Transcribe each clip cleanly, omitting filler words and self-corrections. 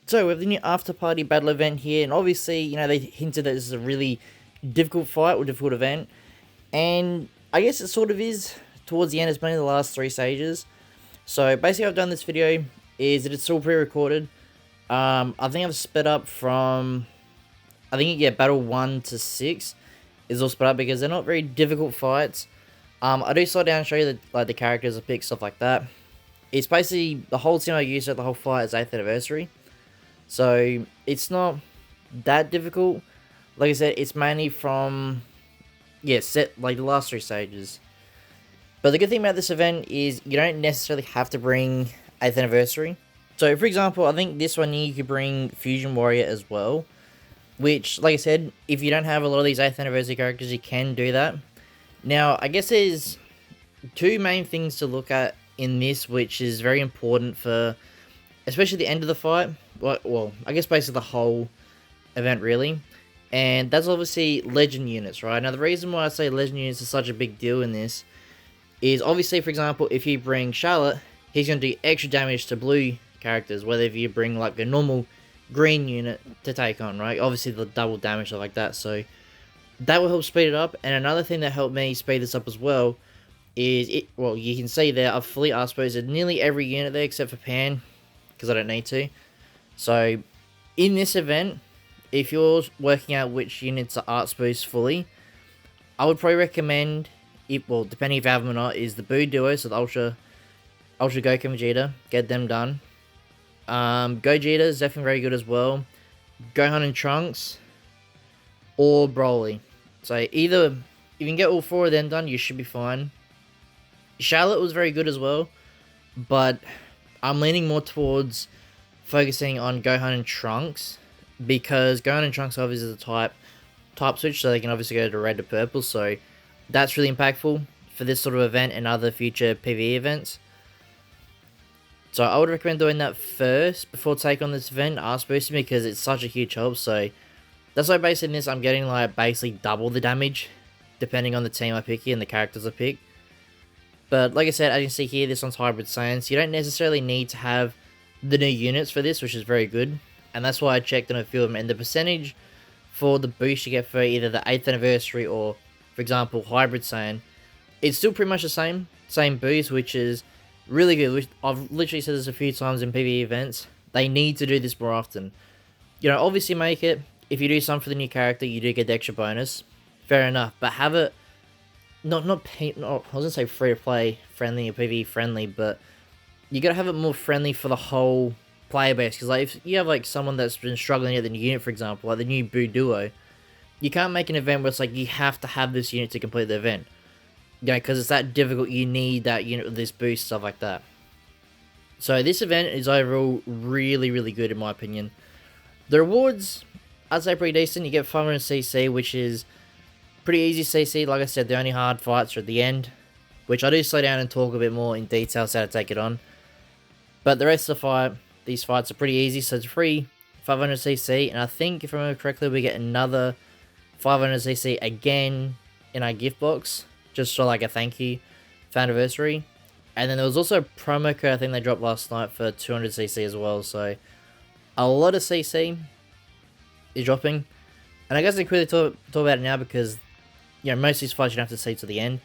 So we have the new After Party Battle event here, and obviously, they hinted that this is a really difficult fight or difficult event, and I guess it sort of is towards the end. It's been in the last 3 stages. So basically, what I've done this video is that it's all pre-recorded. I think I've sped up from, battle 1 to 6 is all sped up because they're not very difficult fights. I do slow down and show you the characters I pick, stuff like that. It's basically the whole team I use throughout the whole fight is 8th anniversary. So it's not that difficult. Like I said, it's mainly from the last 3 stages. But the good thing about this event is you don't necessarily have to bring 8th anniversary. So for example, I think this one here you could bring Fusion Warrior as well. Which, like I said, if you don't have a lot of these 8th anniversary characters, you can do that. Now, I guess there's 2 main things to look at in this, which is very important for, especially the end of the fight. Well, I guess basically the whole event, really. And that's obviously legend units, right? Now, the reason why I say legend units is such a big deal in this is, obviously, for example, if you bring Charlotte, he's going to do extra damage to blue characters, whether if you bring, like, a normal green unit to take on, right? Obviously, the double damage, stuff like that, so that will help speed it up. And another thing that helped me speed this up as well is, you can see there, I've fully arse-boosted nearly every unit there except for Pan, because I don't need to. So, in this event, if you're working out which units are arts boost fully, I would probably recommend, depending if you have them or not, is the Boo Duo, so the Ultra Goku and Vegeta, get them done. Gogeta is definitely very good as well. Gohan and Trunks, or Broly. So either, if you can get all 4 of them done, you should be fine. Charlotte was very good as well, but I'm leaning more towards focusing on Gohan and Trunks, because Gohan and Trunks obviously is a type switch, so they can obviously go to red to purple, so that's really impactful for this sort of event and other future PvE events. So I would recommend doing that first before taking on this event, arse boosting, because it's such a huge help. So that's why basically in this I'm getting basically double the damage depending on the team I pick here and the characters I pick. But like I said, as you can see here, this one's Hybrid Saiyan, so you don't necessarily need to have the new units for this, which is very good. And that's why I checked on a few of them, and the percentage for the boost you get for either the 8th anniversary or, for example, Hybrid Saiyan, it's still pretty much the same boost, which is really good. I've literally said this a few times in PvE events. They need to do this more often. Obviously make it, if you do some for the new character, you do get the extra bonus. Fair enough, but have it I was gonna say free to play friendly or PvE friendly, but you gotta have it more friendly for the whole player base. Because if you have someone that's been struggling to get the new unit, for example, like the new Boo Duo, you can't make an event where it's you have to have this unit to complete the event. Because it's that difficult, you need that unit with this boost, stuff like that. So this event is overall really, really good in my opinion. The rewards, I'd say pretty decent. You get 500 CC, which is pretty easy CC. Like I said, the only hard fights are at the end, which I do slow down and talk a bit more in detail how to take it on. But the rest of these fights are pretty easy, so it's free 500 CC, and I think if I remember correctly, we get another 500 CC again in our gift box, just for a thank you for anniversary. And then there was also a promo code I think they dropped last night for 200 CC as well, so a lot of CC is dropping. And I guess I can quickly talk about it now, because most of these fights you don't have to see to the end.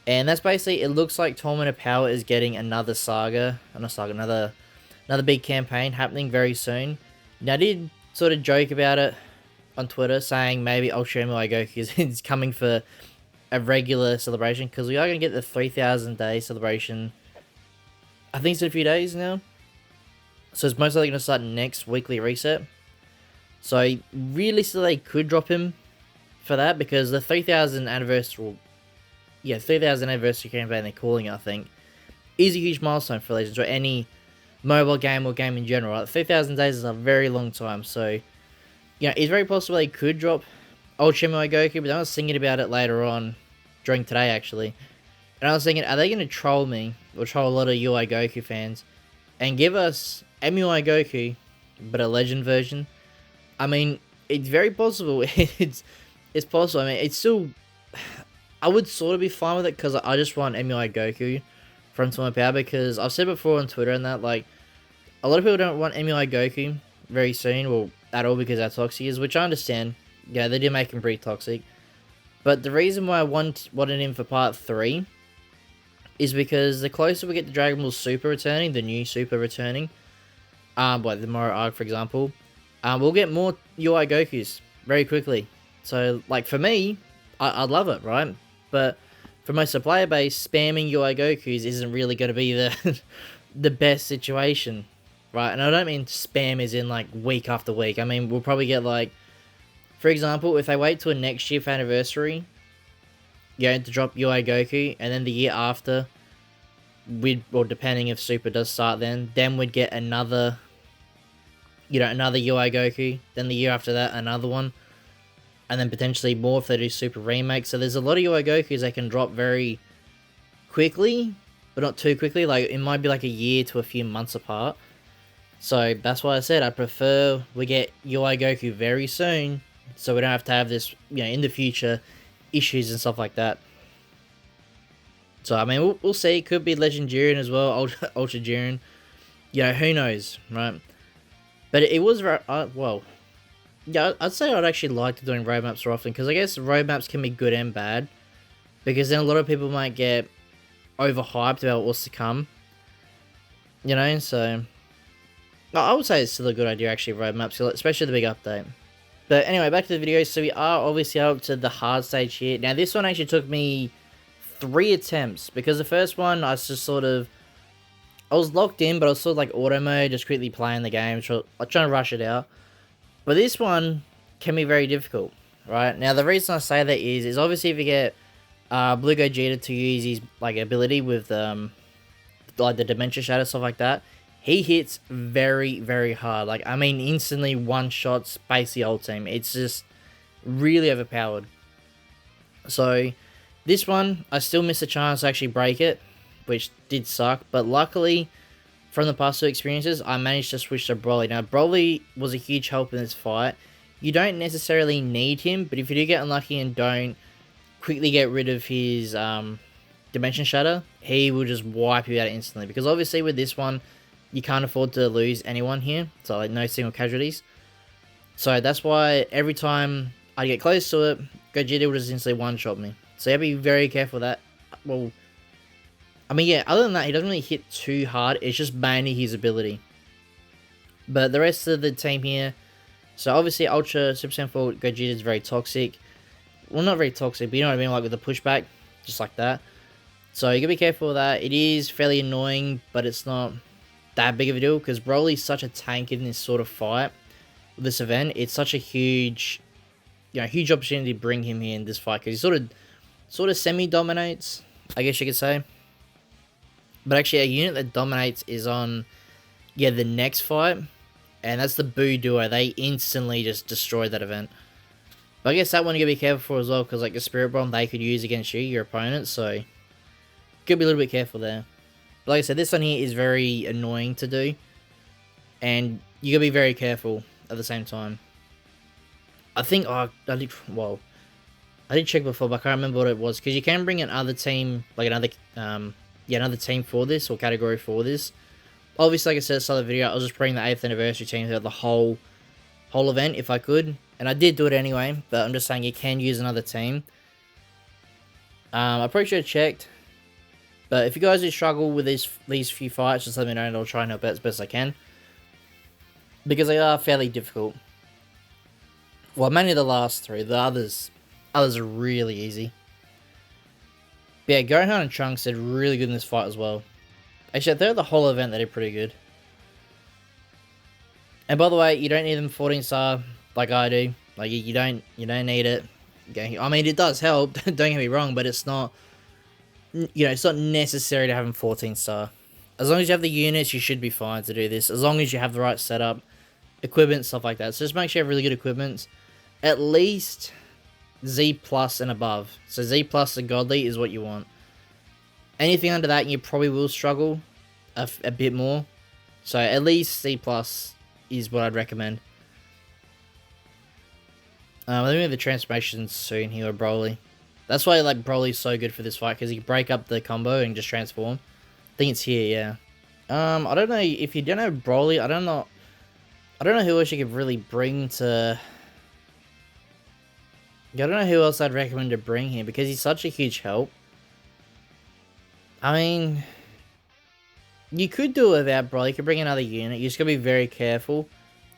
And that's basically, it looks like Tournament of Power is getting another another big campaign happening very soon. Now I did sort of joke about it on Twitter, saying maybe Ultra MUI Goku is coming for a regular celebration, because we are going to get the 3,000 day celebration. I think it's in a few days now, so it's most likely going to start next weekly reset. So realistically, they could drop him for that, because the 3,000 anniversary, 3,000 anniversary campaign they're calling it, I think, is a huge milestone for Legends or any mobile game or game in general. Right? 3,000 days is a very long time, so it's very possible they could drop Ultra MUI Goku, but I was thinking about it later on, during today actually, and I was thinking, are they going to troll me, or troll a lot of UI Goku fans, and give us MUI Goku, but a Legend version? I mean, it's very possible. It's possible. I mean, it's still, I would sort of be fine with it, because I just want MUI Goku from Tournament of Power, because I've said before on Twitter and that, a lot of people don't want MUI Goku very soon, well, at all, because how toxic he is, which I understand. Yeah, they did make him pretty toxic. But the reason why I wanted him for part 3 is because the closer we get to Dragon Ball Super returning, the new Super returning, like the Moro arc, for example, we'll get more UI Gokus very quickly. So, like, for me, I'd love it, right? But for most of the player base, spamming UI Gokus isn't really going to be the the best situation, right? And I don't mean spam as in, like, week after week. I mean, we'll probably get, like, for example, if they wait till next year for anniversary, to drop UI Goku, and then the year after, well, depending if Super does start then we'd get another, another UI Goku, then the year after that, another one, and then potentially more if they do Super Remake. So there's a lot of UI Gokus they can drop very quickly, but not too quickly. Like, it might be like a year to a few months apart. So that's why I said I prefer we get UI Goku very soon, so we don't have to have this, in the future, issues and stuff like that. So, I mean, we'll see. It could be Legend Jiren as well, Ultra Jiren. Who knows, right? But it was, well, yeah, I'd say I'd actually like doing roadmaps more often, because I guess roadmaps can be good and bad, because then a lot of people might get overhyped about what's to come, so I would say it's still a good idea, actually, roadmaps, especially the big update. But anyway, back to the video. So we are obviously up to the hard stage here. Now, this one actually took me 3 attempts, because the first one, I was just I was locked in, but I was sort of like auto mode, just quickly playing the game, trying to rush it out. But this one can be very difficult, right? Now, the reason I say that is obviously if you get Blue Gogeta to use his, like, ability with, like, the Dementia Shadow, stuff like that, he hits very, very hard. Like, I mean, instantly one-shots basically ult team. It's just really overpowered. So, this one, I still missed a chance to actually break it, which did suck. But luckily, from the past 2 experiences, I managed to switch to Broly. Now, Broly was a huge help in this fight. You don't necessarily need him, but if you do get unlucky and don't quickly get rid of his Dimension Shatter, he will just wipe you out instantly. Because obviously with this one, you can't afford to lose anyone here. So, like, no single casualties. So that's why every time I get close to it, Gogeta will just instantly one-shot me. So you have to be very careful of that. Well, I mean, yeah, other than that, he doesn't really hit too hard. It's just mainly his ability. But the rest of the team here, so obviously Ultra Super Saiyan 4 Gogeta is very toxic. Well, not very toxic, but you know what I mean, like with the pushback, just like that. So you gotta be careful of that. It is fairly annoying, but it's not that big of a deal, because Broly's such a tank in this sort of fight, this event. It's such a huge, huge opportunity to bring him here in this fight, because he sort of semi-dominates, I guess you could say. But actually, a unit that dominates is on, the next fight, and that's the Boo Duo. They instantly just destroyed that event. But I guess that one you gotta be careful for as well, because, like, the Spirit Bomb they could use against you, your opponent, so gotta be a little bit careful there. But like I said, this one here is very annoying to do, and you gotta be very careful at the same time. I think, I did check before, but I can't remember what it was, because you can bring another team, like another team for this, or category for this. Obviously, like I said at the start of the video, I was just bringing the 8th anniversary team throughout the whole event, if I could. And I did do it anyway, but I'm just saying you can use another team. I probably should have checked. But if you guys do struggle with these few fights, just let me know and I'll try and help out as best I can. Because they are fairly difficult. Well, mainly the last 3. The others are really easy. But yeah, Gohan and Trunks did really good in this fight as well. Actually, throughout the whole event, they did pretty good. And by the way, you don't need them 14 star like I do. Like, you don't need it. I mean, it does help. Don't get me wrong, but it's not. It's not necessary to have them 14 star. As long as you have the units, you should be fine to do this. As long as you have the right setup, equipment, stuff like that. So just make sure you have really good equipment. At least Z plus and above. So Z plus and Godly is what you want. Anything under that, you probably will struggle a bit more. So at least C plus is what I'd recommend. Let me have the transformations soon here with Broly. That's why like Broly's so good for this fight, because he can break up the combo and just transform. I think it's here, yeah. I don't know if you don't know Broly. I don't know. I don't know who else you could really bring to... I don't know who else I'd recommend to bring here, because he's such a huge help. I mean... You could do it without Broly. You could bring another unit. You just gotta be very careful.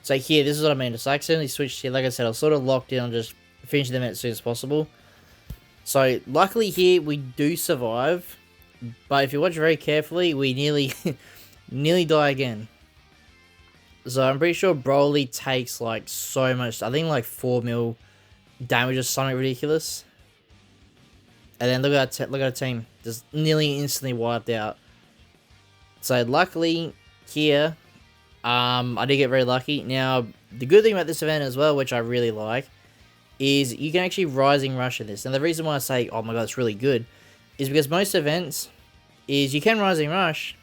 So here, this is what I mean. It's like suddenly switched here. Like I said, I was sort of locked in on just finishing them as soon as possible. So luckily here, we do survive. But if you watch very carefully, we nearly nearly die again. So I'm pretty sure Broly takes like so much. I think like 4 mil damage or something ridiculous. And then look at our team, just nearly instantly wiped out. So luckily here, I did get very lucky. Now the good thing about this event as well, which I really like, is you can actually rising rush in this. And the reason why I say, oh my god, it's really good, is because most events is you can rising rush,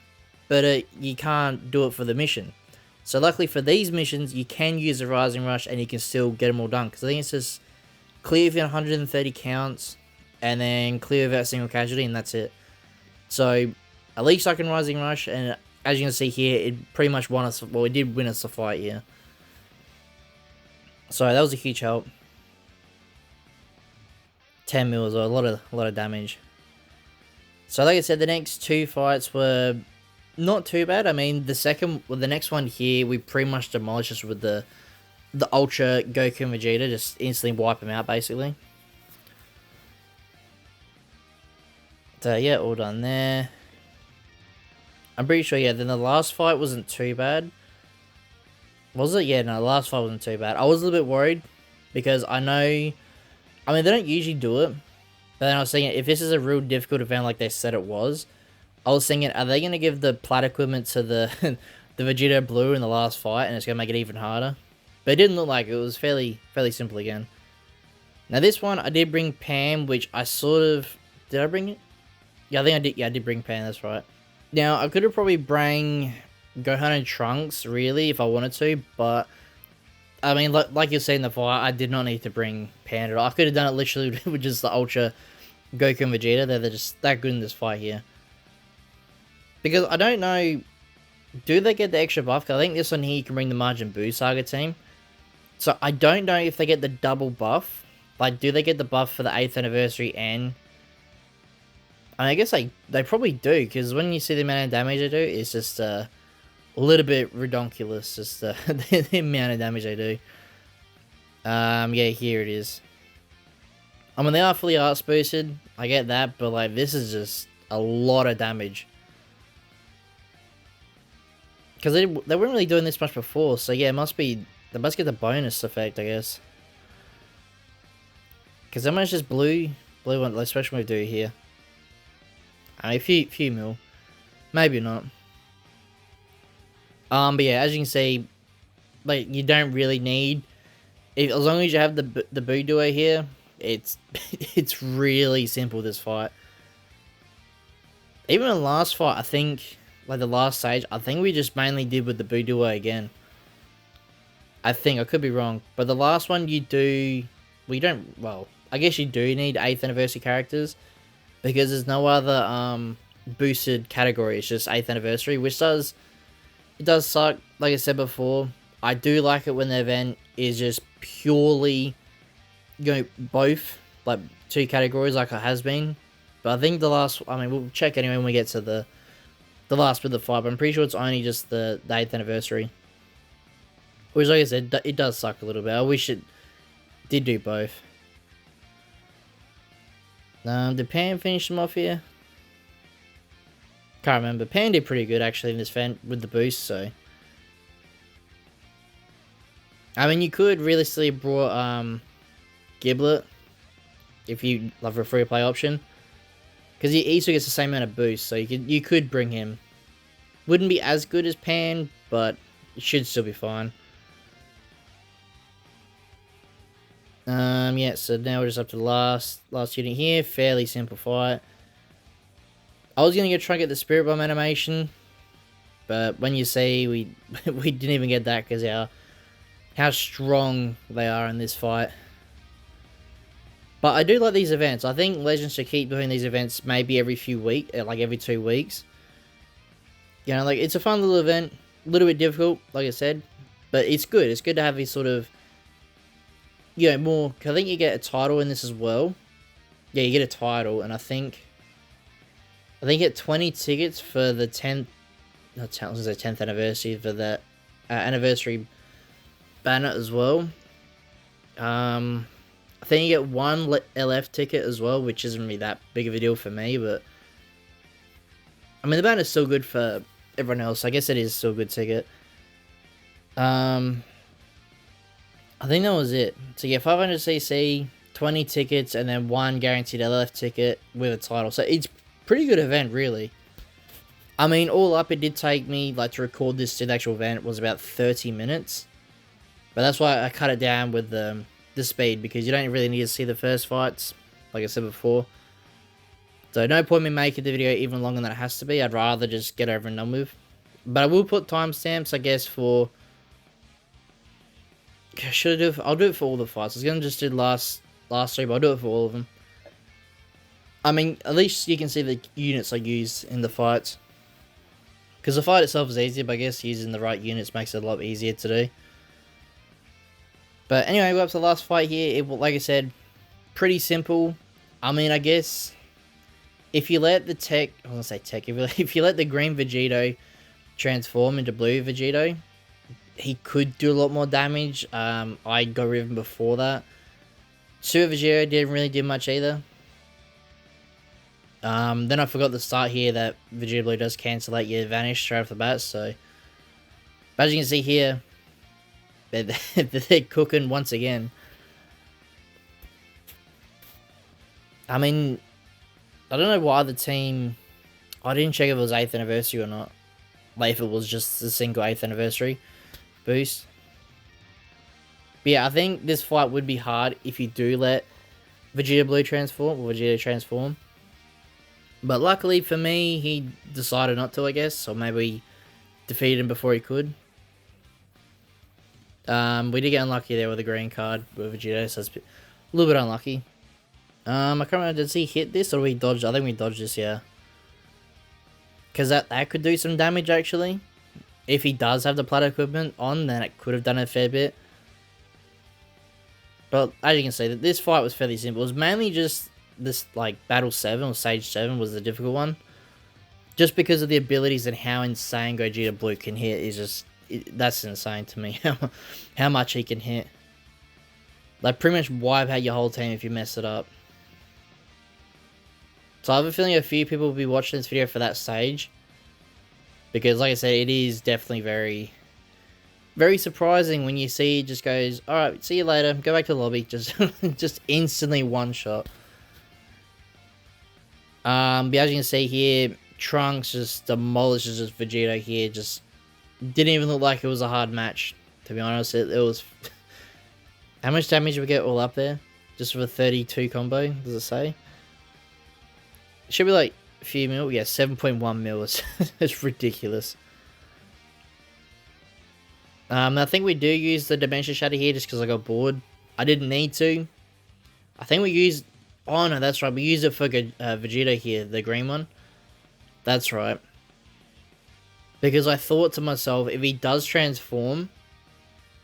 but you can't do it for the mission. So luckily for these missions, you can use a rising rush and you can still get them all done. Because I think it's just clear within 130 counts, and then clear without a single casualty, and that's it. So at least I can rising rush, and as you can see here, it pretty much won us. Well, it did win us the fight here. So that was a huge help. 10 mil as well, a lot of damage. So like I said, the next two fights were not too bad. I mean, the next one here, we pretty much demolished us with the Ultra Goku and Vegeta, just instantly wipe him out basically. So yeah, all done there. I'm pretty sure, yeah, then the last fight wasn't too bad. Was it? Yeah, no, the last fight wasn't too bad. I was a little bit worried, because I know, I mean, they don't usually do it, but then I was thinking, if this is a real difficult event like they said it was, I was thinking, are they going to give the plat equipment to the the Vegeta Blue in the last fight, and it's going to make it even harder? But it didn't look like it. It was fairly simple again. Now this one, I did bring Pam, which I sort of, did I bring it? Yeah, I think I did. Yeah, I did bring Pam, that's right. Now, I could have probably bring Gohan and Trunks, really, if I wanted to, but, I mean, like you'll see in the fight, I did not need to bring Pan at all. I could have done it literally with just the Ultra Goku and Vegeta. They're just that good in this fight here. Because I don't know, do they get the extra buff? Because I think this one here, you can bring the Majin Buu Saga team. So, I don't know if they get the double buff. Like, do they get the buff for the 8th anniversary and... I guess they probably do, because when you see the amount of damage they do, it's just a little bit redonkulous, just the amount of damage they do. Yeah, here it is. I mean, they are fully arts boosted, I get that, but like, this is just a lot of damage. Because they weren't really doing this much before, so yeah, they must get the bonus effect, I guess. Because how much does blue one, like special move do here? I mean, a few mil. Maybe not. But yeah, as you can see, like, you don't really need... as long as you have the Buu duo here, it's it's really simple, this fight. Even in the last fight, I think, like the last stage, I think we just mainly did with the Buu duo again. I think, I could be wrong. But the last one you do... Well, you don't... Well, I guess you do need 8th anniversary characters. Because there's no other boosted category, it's just 8th anniversary, which does suck. Like I said before, I do like it when the event is just purely, both, like 2 categories like it has been. But I think the last, I mean, we'll check anyway when we get to the last bit of the fight, but I'm pretty sure it's only just the 8th anniversary. Which, like I said, it does suck a little bit. I wish it did do both. Did Pan finish them off here? Can't remember. Pan did pretty good actually in this event with the boost, so. I mean, you could realistically brought Giblet if you love a free play option, because he also gets the same amount of boost, so you could bring him. Wouldn't be as good as Pan, but it should still be fine. Yeah, so now we're just up to the last unit here. Fairly simple fight. I was gonna try and get the Spirit Bomb animation, but when you see we didn't even get that because how strong they are in this fight. But I do like these events. I think Legends should keep doing these events maybe every few weeks, like every 2 weeks. You know, like, it's a fun little event, a little bit difficult, like I said, But it's good. It's good to have these sort of, you know, more. I think you get a title in this as well. Yeah, you get a title, and I think you get 20 tickets for the 10th. Not 10th, I was gonna say 10th anniversary for that anniversary banner as well. I think you get one LF ticket as well, which isn't really that big of a deal for me, but I mean the banner's still good for everyone else. I guess it is still a good ticket. I think that was it. So yeah, 500cc, 20 tickets, and then one guaranteed LF ticket with a title. So it's a pretty good event, really. I mean, all up, it did take me, like, to record this to the actual event was about 30 minutes. But that's why I cut it down with the speed, because you don't really need to see the first fights, like I said before. So no point in me making the video even longer than it has to be. I'd rather just get over and done with. But I will put timestamps, I guess, for... Should I do it I'll do it for all the fights. I was going to just do the last three, but I'll do it for all of them. I mean, at least you can see the units I use in the fights. Because the fight itself is easier, but I guess using the right units makes it a lot easier to do. But anyway, we're up to the last fight here. Like I said, pretty simple. I mean, I guess if you let the tech... I was going to say tech. If you let the green Vegito transform into blue Vegito, he could do a lot more damage. I got rid of him before that. Super Vegito didn't really do much either. Then I forgot the start here that Vegeta Blue does cancel out your Vanish straight off the bat, so... But as you can see here, they're cooking once again. I mean, I don't know why the team... I didn't check if it was 8th anniversary or not. Like, if it was just a single 8th anniversary boost. But yeah, I think this fight would be hard if you do let Vegeta Blue transform, or Vegeta transform. But luckily for me, he decided not to, I guess. Or maybe defeated him before he could. We did get unlucky there with a green card with Vegeta, so it's a little bit unlucky. I can't remember, did he hit this or we dodged? I think we dodged this, yeah. Because that could do some damage, actually. If he does have the platter equipment on, then it could have done a fair bit. But as you can see, this fight was fairly simple. It was mainly just this, like, Battle 7 or Stage 7 was the difficult one. Just because of the abilities and how insane Gogeta Blue can hit is just... that's insane to me, how much he can hit. Like, pretty much wipe out your whole team if you mess it up. So I have a feeling a few people will be watching this video for that stage. Because, like I said, it is definitely very... very surprising when you see it just goes, alright, see you later, go back to the lobby. Just, just instantly one shot. But as you can see here, Trunks just demolishes just Vegeta here. Just didn't even look like it was a hard match, to be honest. It was... How much damage did we get all up there? Just for the 32 combo, does it say? It should be like a few mil. Yeah, 7.1 mil. It's ridiculous. I think we do use the Dimension Shatter here just because I got bored. I didn't need to. I think we used... Oh no, that's right. We used it for Vegeta here, the green one. That's right. Because I thought to myself, if he does transform,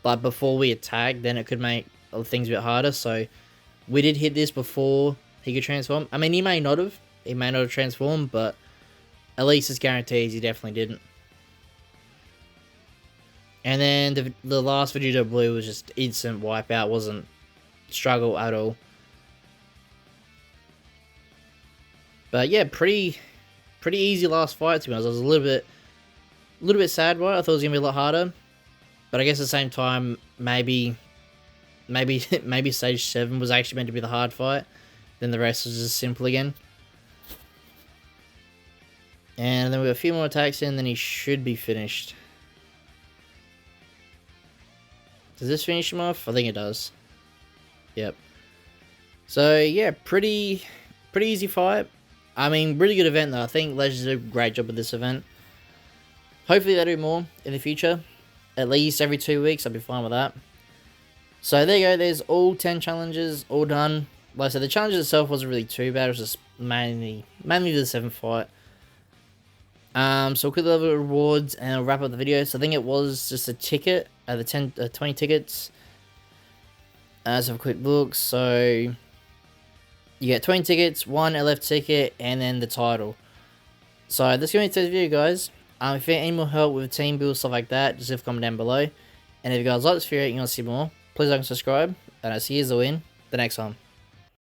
like before we attack, then it could make things a bit harder. So we did hit this before he could transform. I mean, he may not have. He may not have transformed, but at least it's guaranteed he definitely didn't. And then the last Vegeta Blue was just instant wipeout. Wasn't struggle at all. But yeah, pretty easy last fight, to be honest. I was a little bit sad, right? I thought it was gonna be a lot harder, but I guess at the same time, maybe stage 7 was actually meant to be the hard fight. Then the rest was just simple again. And then we got a few more attacks in, then he should be finished. Does this finish him off? I think it does. Yep. So yeah, pretty easy fight. I mean, really good event though. I think Legends did a great job with this event. Hopefully they do more in the future. At least every 2 weeks, I'll be fine with that. So there you go, there's all 10 challenges, all done. Like I said, the challenge itself wasn't really too bad, it was just mainly the 7th fight. So we'll quick level rewards and I'll wrap up the video. So I think it was just a ticket the 20 tickets. Let's have a quick look. So you get 20 tickets, 1 LF ticket, and then the title. So that's going to be today's video, guys. If you need any more help with team build, stuff like that, just leave a comment down below. And if you guys like this video and you want to see more, please like and subscribe. And I'll see you in the next one.